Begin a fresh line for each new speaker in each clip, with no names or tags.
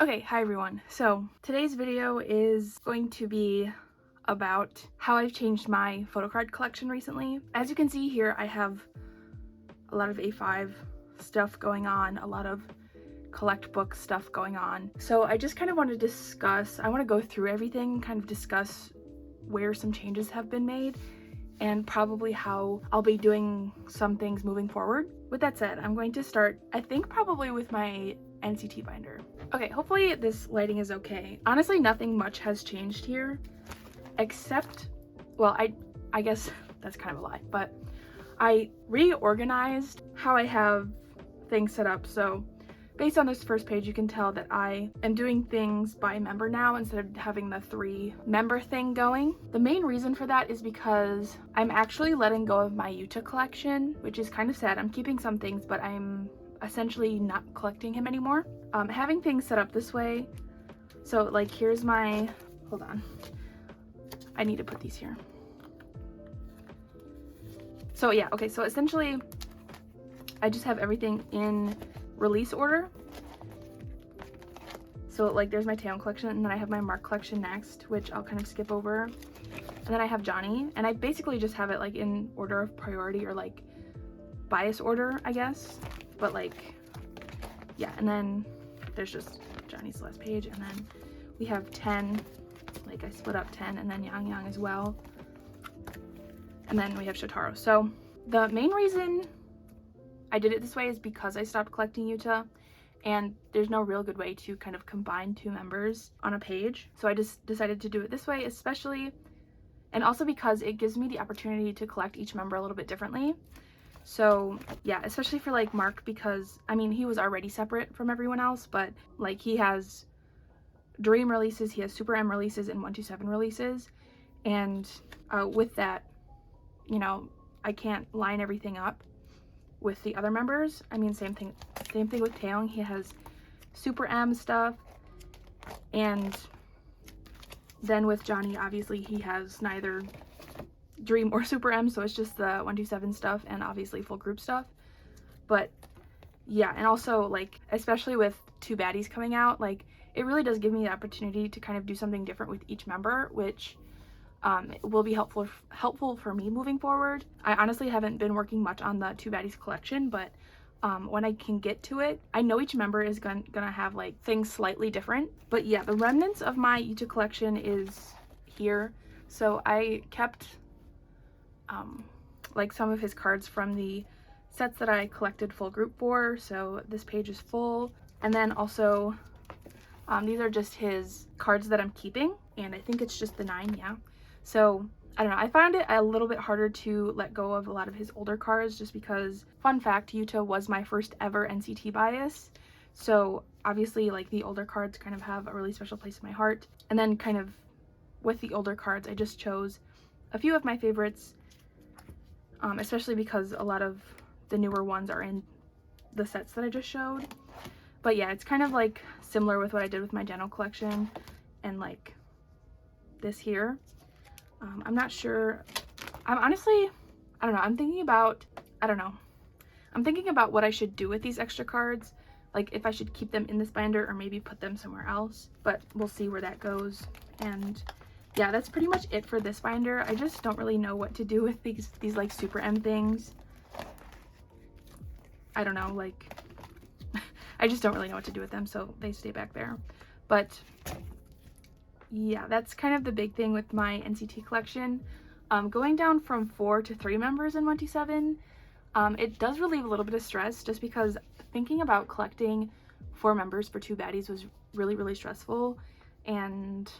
Okay, hi everyone. So today's video is going to be about how I've changed my photocard collection recently. As you can see here, I have a lot of A5 stuff going on, a lot of collect book stuff going on. So I just kind of want to I want to go through everything, kind of discuss where some changes have been made and probably how I'll be doing some things moving forward. With that said, I'm going to start, I think, probably with my NCT binder. Okay, hopefully this lighting is okay. Honestly, nothing much has changed here, except, well, I guess that's kind of a lie, but I reorganized how I have things set up. So based on this first page, you can tell that I am doing things by member now instead of having the 3 member thing going. The main reason for that is because I'm actually letting go of my Utah collection, which is kind of sad. I'm keeping some things, but I'm essentially not collecting him anymore. Having things set up this way, so like here's my, hold on, I need to put these here. So yeah, okay, so essentially I just have everything in release order. So like there's my Taeyeon collection, and then I have my Mark collection next, which I'll kind of skip over. And then I have Johnny, and I basically just have it like in order of priority, or like bias order, I guess. But like, yeah, and then there's just Johnny's last page, and then we have 10, like I split up 10, and then Yang Yang as well. And then we have Shotaro. So the main reason I did it this way is because I stopped collecting Utah, and there's no real good way to kind of combine 2 members on a page. So I just decided to do it this way, especially, and also because it gives me the opportunity to collect each member a little bit differently. So yeah, especially for like Mark, because I mean, he was already separate from everyone else, but like he has Dream releases, he has Super M releases, and 127 releases. And with that, you know, I can't line everything up with the other members. I mean, same thing with Taeyeon. He has Super M stuff, and then with Johnny, obviously he has neither Dream or Super M, so it's just the 127 stuff and obviously full group stuff. But yeah, and also like especially with 2 baddies coming out, like it really does give me the opportunity to kind of do something different with each member, which will be helpful for me moving forward. I honestly haven't been working much on the 2 baddies collection, but when I can get to it, I know each member is gonna have like things slightly different. But yeah, the remnants of my Yuta collection is here. So I kept like some of his cards from the sets that I collected full group for. So this page is full, and then also these are just his cards that I'm keeping, and I think it's just the 9, yeah. So I don't know, I found it a little bit harder to let go of a lot of his older cards, just because, fun fact, Yuta was my first ever NCT bias, so obviously like the older cards kind of have a really special place in my heart. And then kind of with the older cards, I just chose a few of my favorites, especially because a lot of the newer ones are in the sets that I just showed. But yeah, it's kind of like similar with what I did with my Geno collection and like this here. I'm not sure. I'm honestly, I don't know. I'm thinking about what I should do with these extra cards. Like if I should keep them in this binder or maybe put them somewhere else, but we'll see where that goes. And yeah, that's pretty much it for this binder. I just don't really know what to do with these like Super M things. I don't know, like I just don't really know what to do with them, so they stay back there. But yeah, that's kind of the big thing with my NCT collection. Going down from 4 to 3 members in 127, it does relieve a little bit of stress, just because thinking about collecting 4 members for 2 baddies was really, really stressful, and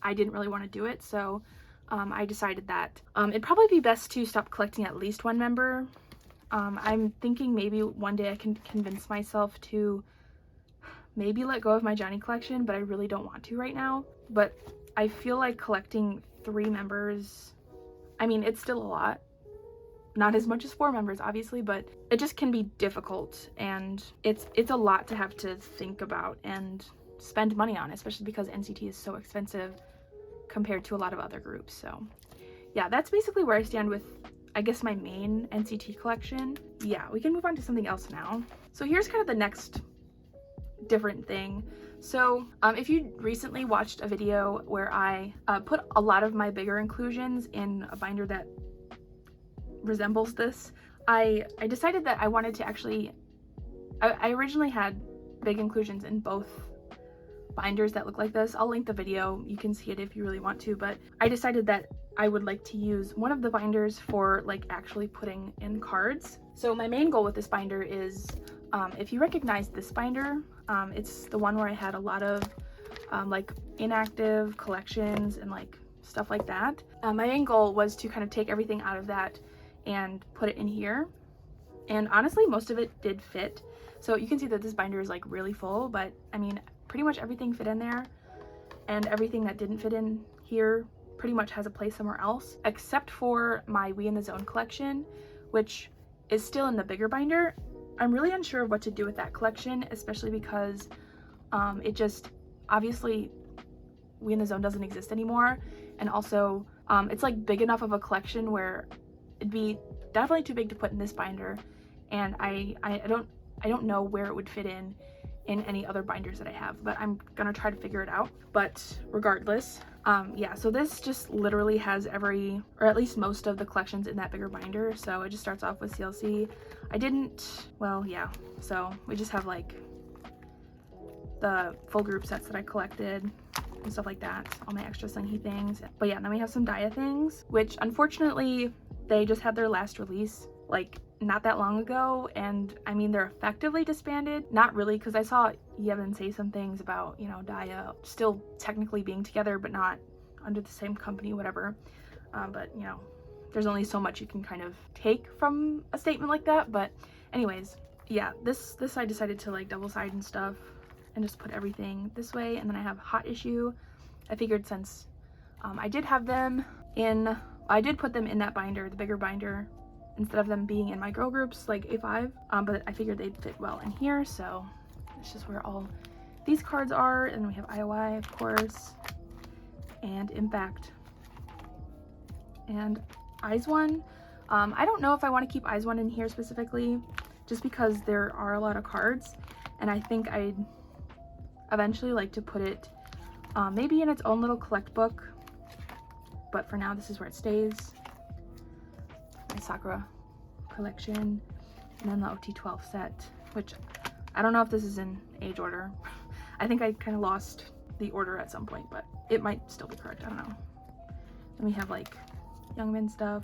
I didn't really want to do it. So I decided that it'd probably be best to stop collecting at least 1 member. I'm thinking maybe one day I can convince myself to maybe let go of my Johnny collection, but I really don't want to right now. But I feel like collecting 3 members, I mean, it's still a lot. Not as much as 4 members, obviously, but it just can be difficult, and it's a lot to have to think about and spend money on, especially because NCT is so expensive compared to a lot of other groups. So yeah, that's basically where I stand with, I guess, my main NCT collection. Yeah, we can move on to something else now. So here's kind of the next different thing. So if you recently watched a video where I put a lot of my bigger inclusions in a binder that resembles this, I decided that I wanted to actually, I originally had big inclusions in both binders that look like this. I'll link the video, you can see it if you really want to, but I decided that I would like to use one of the binders for like actually putting in cards. So my main goal with this binder is, if you recognize this binder, it's the one where I had a lot of like inactive collections and like stuff like that. My main goal was to kind of take everything out of that and put it in here. And honestly, most of it did fit. So you can see that this binder is like really full, but I mean, pretty much everything fit in there, and everything that didn't fit in here pretty much has a place somewhere else, except for my We in the Zone collection, which is still in the bigger binder. I'm really unsure of what to do with that collection, especially because it just, obviously We in the Zone doesn't exist anymore, and also it's like big enough of a collection where it'd be definitely too big to put in this binder, and I don't know where it would fit in any other binders that I have, but I'm gonna try to figure it out. But regardless, yeah, so this just literally has every, or at least most of the collections in that bigger binder. So it just starts off with CLC. Well, yeah, so we just have like the full group sets that I collected and stuff like that, all my extra slinky things. But yeah, then we have some Dia things, which unfortunately they just had their last release like not that long ago, and I mean, they're effectively disbanded. Not really, because I saw Yevon say some things about, you know, Dia still technically being together but not under the same company, whatever. But you know, there's only so much you can kind of take from a statement like that. But anyways, yeah, this I decided to like double side and stuff and just put everything this way. And then I have Hot Issue. I figured since I did have them in, I did put them in that binder, the bigger binder, instead of them being in my girl groups like A5, but I figured they'd fit well in here. So it's just where all these cards are. And we have IOI, of course, and Impact, and Eyes One. I don't know if I want to keep Eyes One in here specifically, just because there are a lot of cards, and I think I'd eventually like to put it maybe in its own little collect book, but for now this is where it stays. My Sakura collection, and then the OT12 set, which I don't know if this is in age order. I think I kind of lost the order at some point, but it might still be correct, I don't know. Then we have like Youngmin stuff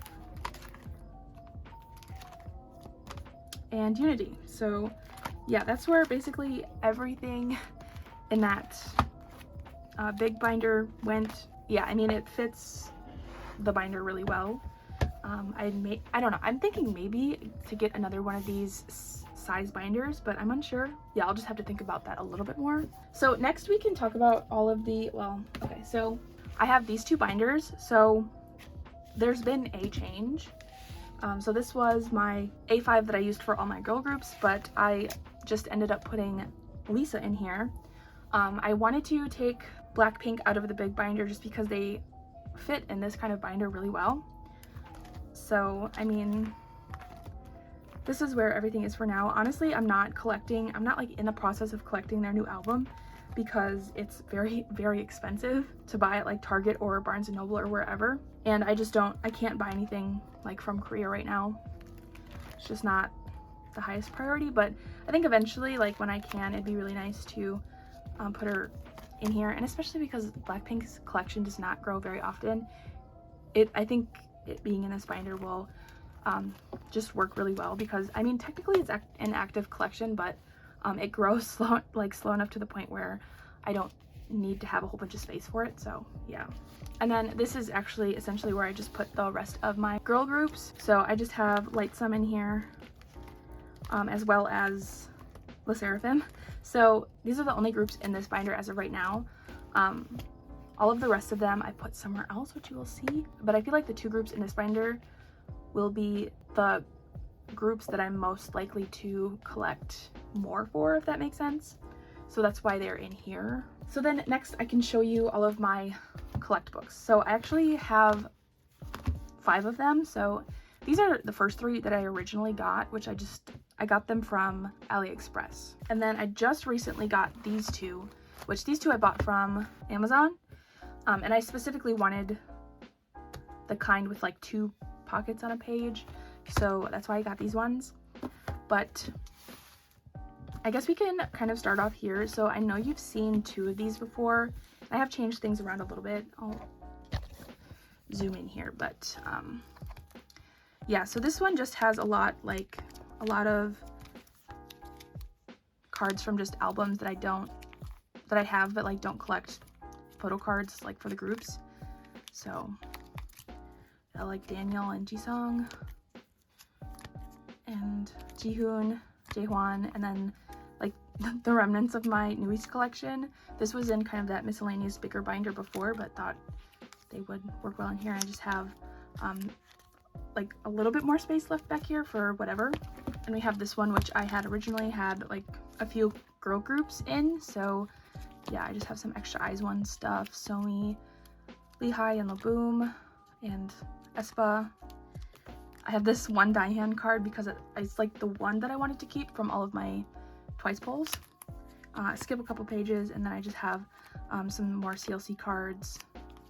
and Unity. So yeah, that's where basically everything in that big binder went. Yeah, I mean, it fits the binder really well. I don't know, I'm thinking maybe to get another one of these size binders, but I'm unsure. Yeah, I'll just have to think about that a little bit more. So next we can talk about all of the, well, okay, so I have these two binders. So there's been a change. So this was my A5 that I used for all my girl groups, but I just ended up putting Lisa in here. I wanted to take Blackpink out of the big binder just because they fit in this kind of binder really well. So, I mean, this is where everything is for now. Honestly, I'm not like in the process of collecting their new album, because it's very, very expensive to buy at like Target or Barnes & Noble or wherever. And I can't buy anything like from Korea right now. It's just not the highest priority, but I think eventually, like when I can, it'd be really nice to put her in here. And especially because Blackpink's collection does not grow very often. I think it being in this binder will just work really well, because I mean, technically it's an active collection, but it grows slow enough to the point where I don't need to have a whole bunch of space for it. So yeah. And then this is actually essentially where I just put the rest of my girl groups. So I just have Lightsum in here, as well as Le Seraphim. So these are the only groups in this binder as of right now. All of the rest of them I put somewhere else, which you will see, but I feel like the two groups in this binder will be the groups that I'm most likely to collect more for, if that makes sense. So that's why they're in here. So then next I can show you all of my collect books. So I actually have 5 of them. So these are the first 3 that I originally got, which I got them from AliExpress. And then I just recently got these 2. which these two I bought from Amazon. And I specifically wanted the kind with like 2 pockets on a page, so that's why I got these ones. But I guess we can kind of start off here. So I know you've seen 2 of these before. I have changed things around a little bit. I'll zoom in here, but yeah, so this one just has a lot of cards from just albums that I have but like don't collect photo cards like for the groups. So I like Daniel and Jisung and Jihoon, Jaehwan, and then like the remnants of my newest collection. This was in kind of that miscellaneous bigger binder before, but thought they would work well in here. I just have like a little bit more space left back here for whatever. And we have this one, which I had originally had like a few girl groups in, so yeah, I just have some extra Eyes One stuff. Somi, Lehigh, and Laboom, and Espa. I have this one Daihan card because it's like the one that I wanted to keep from all of my Twice pulls. Skip a couple pages, and then I just have some more CLC cards,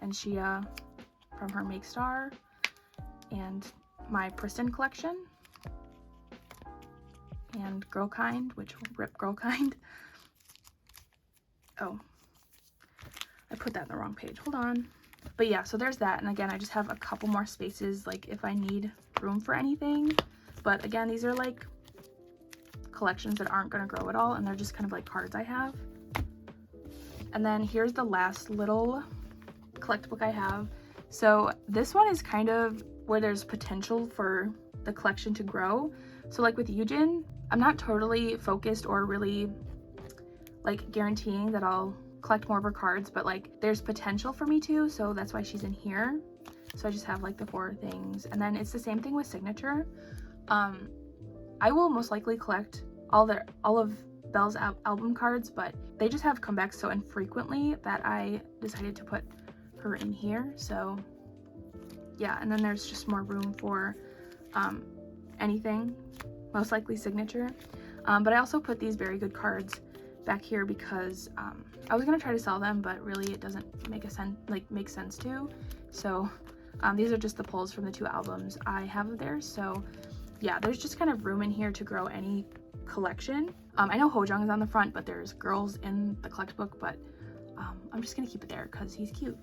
and Shia from her Make Star, and my Pristin collection, and Girl Kind, which rip Girl Kind. Oh, I put that in the wrong page, hold on. But yeah, so there's that, and again, I just have a couple more spaces like if I need room for anything. But again, these are like collections that aren't going to grow at all, and they're just kind of like cards I have. And then here's the last little collect book I have. So this one is kind of where there's potential for the collection to grow. So like with Yujin, I'm not totally focused or really like guaranteeing that I'll collect more of her cards, but like there's potential for me to, so that's why she's in here. So I just have like the 4 things, and then it's the same thing with Signature. I will most likely collect all of Belle's album cards, but they just have come back so infrequently that I decided to put her in here. So yeah, and then there's just more room for anything, most likely Signature. But I also put these very good cards back here because I was gonna try to sell them, but really it doesn't make sense to. So these are just the pulls from the 2 albums I have of theirs. So yeah, there's just kind of room in here to grow any collection. I know Hojung is on the front, but there's girls in the collect book, but I'm just gonna keep it there because he's cute.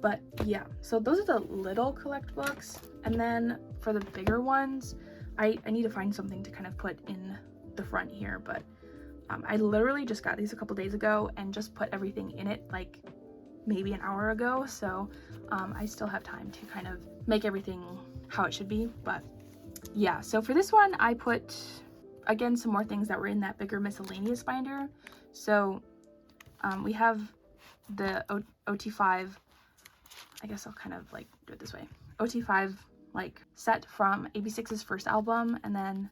But yeah, so those are the little collect books, and then for the bigger ones, I need to find something to kind of put in the front here. But I literally just got these a couple days ago and just put everything in it like maybe an hour ago, so I still have time to kind of make everything how it should be. But yeah, so for this one I put again some more things that were in that bigger miscellaneous binder. So we have the OT5, I guess I'll kind of like do it this way, OT5 like set from AB6IX's first album, and then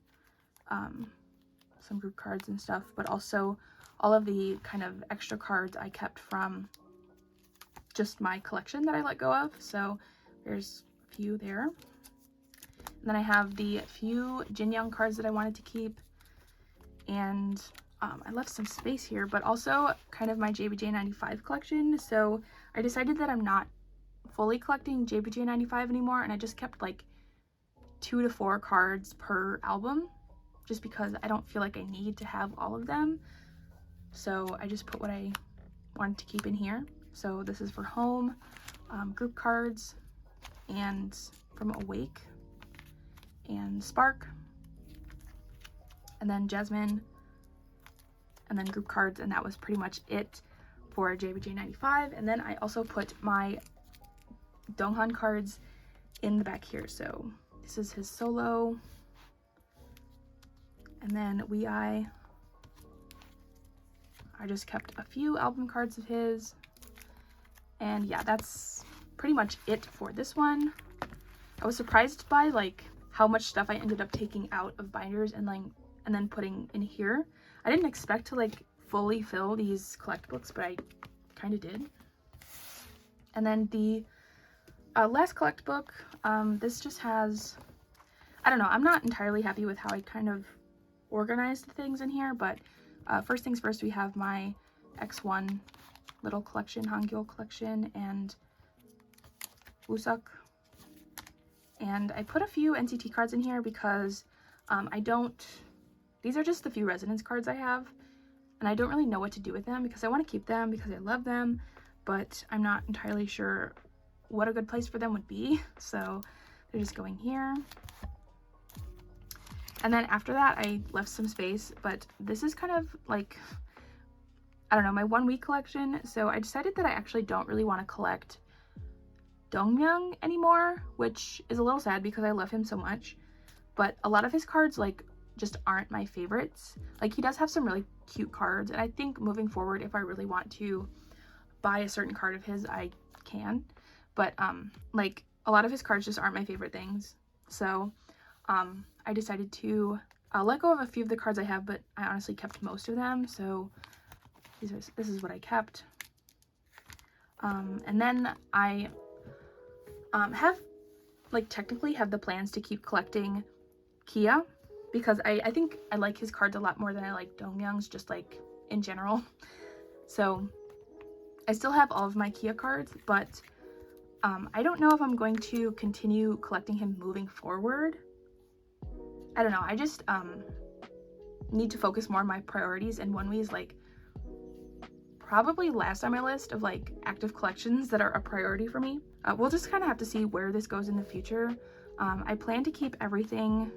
some group cards and stuff, but also all of the kind of extra cards I kept from just my collection that I let go of. So there's a few there. And then I have the few Jin Young cards that I wanted to keep, and I left some space here, but also kind of my JBJ95 collection. So I decided that I'm not fully collecting JBJ95 anymore, and I just kept like 2 to 4 cards per album, just because I don't feel like I need to have all of them. So I just put what I wanted to keep in here. So this is for Home, group cards, and from Awake, and Spark, and then Jasmine, and then group cards, and that was pretty much it for JBJ95. And then I also put my Donghan cards in the back here. So this is his solo, and then I just kept a few album cards of his. And yeah, that's pretty much it for this one. I was surprised by like how much stuff I ended up taking out of binders and then putting in here. I didn't expect to like fully fill these collect books, but I kind of did. And then the last collect book, this just has, I don't know, I'm not entirely happy with how I kind of organized things in here, but first things first, we have my X1 little collection, Hangul collection, and Wusuk. And I put a few NCT cards in here because these are just the few resonance cards I have, and I don't really know what to do with them because I want to keep them because I love them, but I'm not entirely sure what a good place for them would be. So they're just going here. And then after that, I left some space, but this is kind of like, I don't know, my 1 week collection. So I decided that I actually don't really want to collect Dongmyeong anymore, which is a little sad because I love him so much. But a lot of his cards like just aren't my favorites. Like he does have some really cute cards, and I think moving forward, if I really want to buy a certain card of his, I can. But like a lot of his cards just aren't my favorite things. So I decided to let go of a few of the cards I have, but I honestly kept most of them. So this is what I kept. And then I technically have the plans to keep collecting Kia, because I think I like his cards a lot more than I like Dongmyeong's, just like in general. So I still have all of my Kia cards, but I don't know if I'm going to continue collecting him moving forward. I don't know, I just need to focus more on my priorities, and Wonwi is like probably last on my list of like active collections that are a priority for me. We'll just kind of have to see where this goes in the future. I plan to keep everything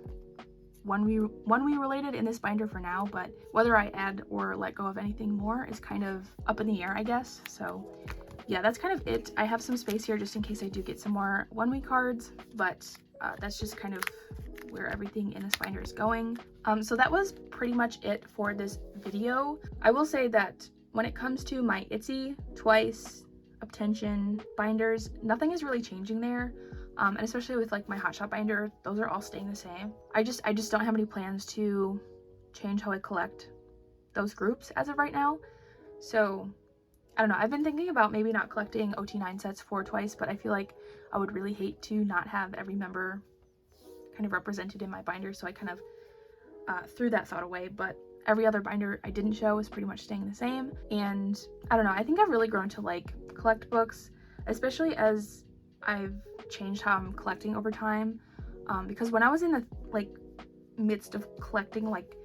Wonwi related in this binder for now, but whether I add or let go of anything more is kind of up in the air, I guess. So yeah, that's kind of it. I have some space here just in case I do get some more Wonwi cards, but that's just kind of where everything in this binder is going. So that was pretty much it for this video. I will say that when it comes to my Itzy, Twice, Obtention binders, nothing is really changing there. And especially with like my Hotshot binder, those are all staying the same. I just don't have any plans to change how I collect those groups as of right now. So I don't know, I've been thinking about maybe not collecting OT9 sets for Twice, but I feel like I would really hate to not have every member kind of represented in my binder, so I kind of threw that thought away. But every other binder I didn't show is pretty much staying the same. And I don't know, I think I've really grown to like collect books, especially as I've changed how I'm collecting over time. Because when I was in the like midst of collecting, like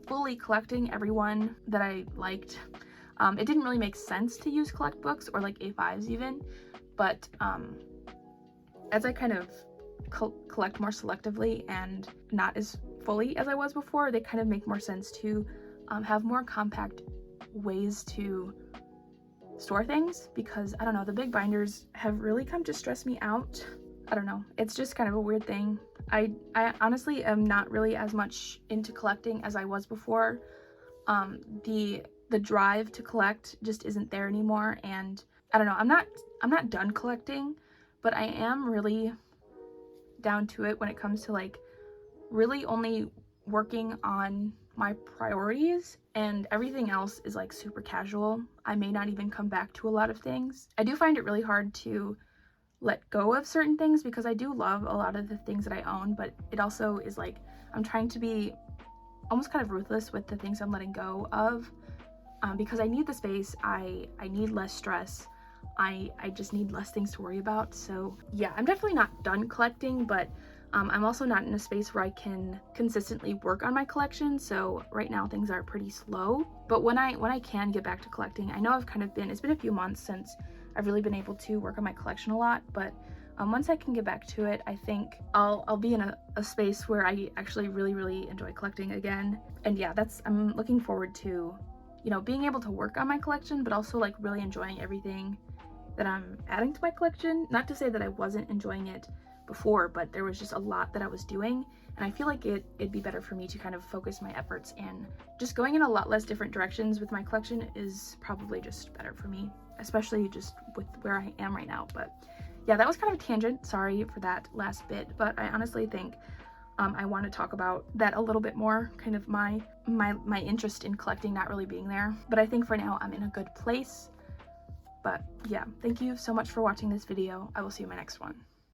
fully collecting everyone that I liked, it didn't really make sense to use collect books or like A5s even. But as I kind of collect more selectively and not as fully as I was before, they kind of make more sense to have more compact ways to store things, because I don't know, the big binders have really come to stress me out. I don't know, it's just kind of a weird thing. I honestly am not really as much into collecting as I was before. The drive to collect just isn't there anymore, and I don't know, I'm not done collecting, but I am really down to it when it comes to like really only working on my priorities, and everything else is like super casual. I may not even come back to a lot of things. I do find it really hard to let go of certain things because I do love a lot of the things that I own, but it also is like I'm trying to be almost kind of ruthless with the things I'm letting go of, because I need the space, I need less stress, I just need less things to worry about. So yeah, I'm definitely not done collecting, but I'm also not in a space where I can consistently work on my collection. So right now things are pretty slow, but when I can get back to collecting, I know it's been a few months since I've really been able to work on my collection a lot, but once I can get back to it, I think I'll be in a space where I actually really enjoy collecting again. And yeah, I'm looking forward to, you know, being able to work on my collection, but also like really enjoying everything that I'm adding to my collection. Not to say that I wasn't enjoying it before, but there was just a lot that I was doing, and I feel like it'd be better for me to kind of focus my efforts, and just going in a lot less different directions with my collection is probably just better for me, especially just with where I am right now. But yeah, that was kind of a tangent, sorry for that last bit, but I honestly think I want to talk about that a little bit more, kind of my interest in collecting not really being there. But I think for now I'm in a good place. But yeah, thank you so much for watching this video. I will see you in my next one.